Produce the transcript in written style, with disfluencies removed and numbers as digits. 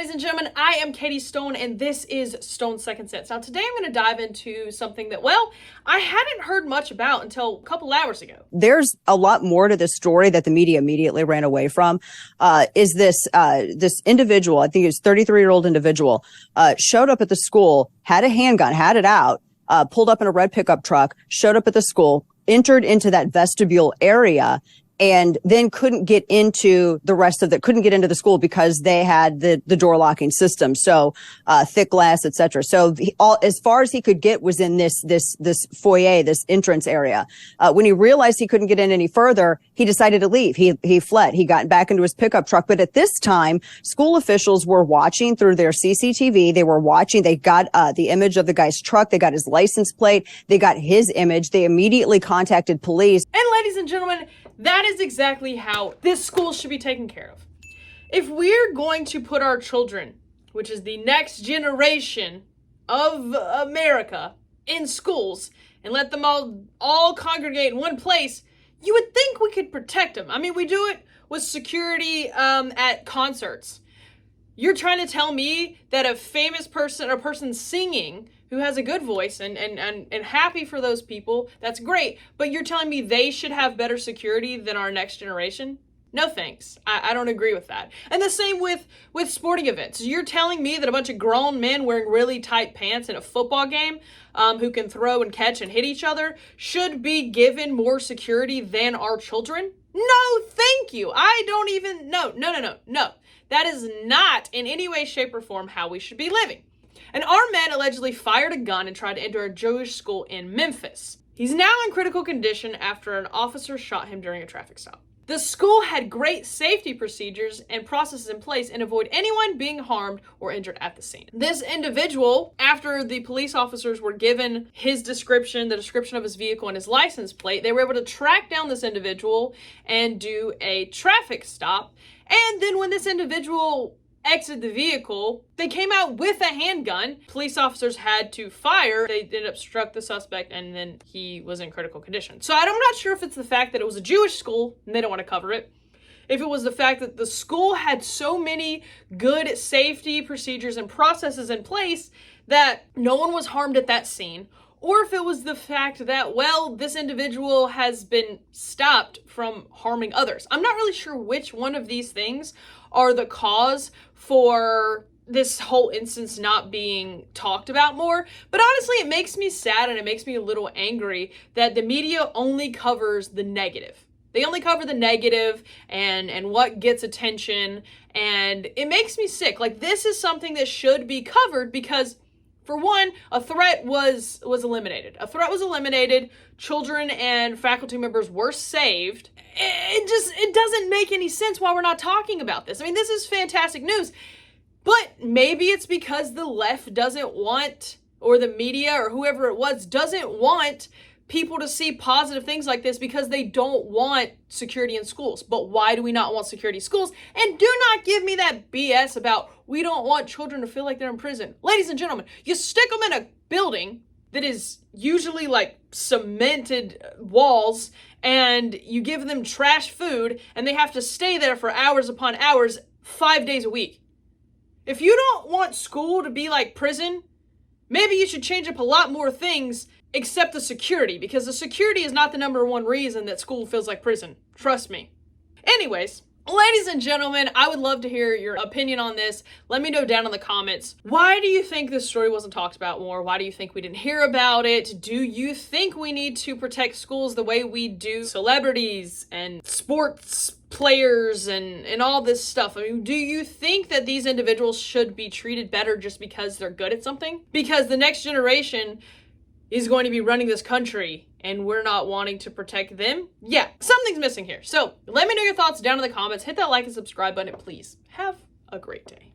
ladies and gentlemen, I am Katie Stone, and this is Stone Second Sense. Now, today I'm going to dive into something that, well, I hadn't heard much about until a couple hours ago. There's a lot more to this story that the media immediately ran away from. Is this individual, I think it was 33-year-old individual, showed up at the school, had a handgun, had it out, pulled up in a red pickup truck, showed up at the school, entered into that vestibule area, and then couldn't get into the school because they had the door locking system. So, thick glass, etc. So as far as he could get was in this foyer, this entrance area. When he realized he couldn't get in any further, he decided to leave. He fled. He got back into his pickup truck. But at this time, school officials were watching through their CCTV. They were watching. They got, the image of the guy's truck. They got his license plate. They got his image. They immediately contacted police. And ladies and gentlemen, that is exactly how this school should be taken care of. If we're going to put our children, which is the next generation of America, in schools and let them all congregate in one place, you would think we could protect them. I mean, we do it with security at concerts. You're trying to tell me that a famous person or person singing who has a good voice and happy for those people, that's great. But you're telling me they should have better security than our next generation? No thanks. I don't agree with that. And the same with sporting events. You're telling me that a bunch of grown men wearing really tight pants in a football game who can throw and catch and hit each other should be given more security than our children? No, thank you. No. That is not in any way, shape, or form how we should be living. An armed man allegedly fired a gun and tried to enter a Jewish school in Memphis. He's now in critical condition after an officer shot him during a traffic stop. The school had great safety procedures and processes in place and avoid anyone being harmed or injured at the scene. This individual, after the police officers were given his description, the description of his vehicle and his license plate, they were able to track down this individual and do a traffic stop. And then when this individual exited the vehicle, they came out with a handgun. Police officers had to fire. They ended up struck the suspect, and then he was in critical condition. So I'm not sure if it's the fact that it was a Jewish school and they don't want to cover it, if it was the fact that the school had so many good safety procedures and processes in place that no one was harmed at that scene, or if it was the fact that, well, this individual has been stopped from harming others. I'm not really sure which one of these things are the cause for this whole instance not being talked about more. But honestly, it makes me sad and it makes me a little angry that the media only covers the negative. They only cover the negative and what gets attention, and it makes me sick. Like, this is something that should be covered because, for one, a threat was eliminated. A threat was eliminated. Children and faculty members were saved. It doesn't make any sense why we're not talking about this. I mean, this is fantastic news, but maybe it's because the left doesn't want, or the media or whoever it was doesn't want people to see positive things like this because they don't want security in schools. But why do we not want security in schools? And do not give me that BS about we don't want children to feel like they're in prison. Ladies and gentlemen, you stick them in a building that is usually like cemented walls, and you give them trash food, and they have to stay there for hours upon hours, 5 days a week. If you don't want school to be like prison, maybe you should change up a lot more things except the security, because the security is not the number one reason that school feels like prison. Trust me. Anyways, ladies and gentlemen, I would love to hear your opinion on this. Let me know down in the comments. Why do you think this story wasn't talked about more? Why do you think we didn't hear about it? Do you think we need to protect schools the way we do celebrities and sports players and all this stuff? I mean, do you think that these individuals should be treated better just because they're good at something? Because the next generation is going to be running this country and we're not wanting to protect them? Yeah, something's missing here. So let me know your thoughts down in the comments. Hit that like and subscribe button, please. Have a great day.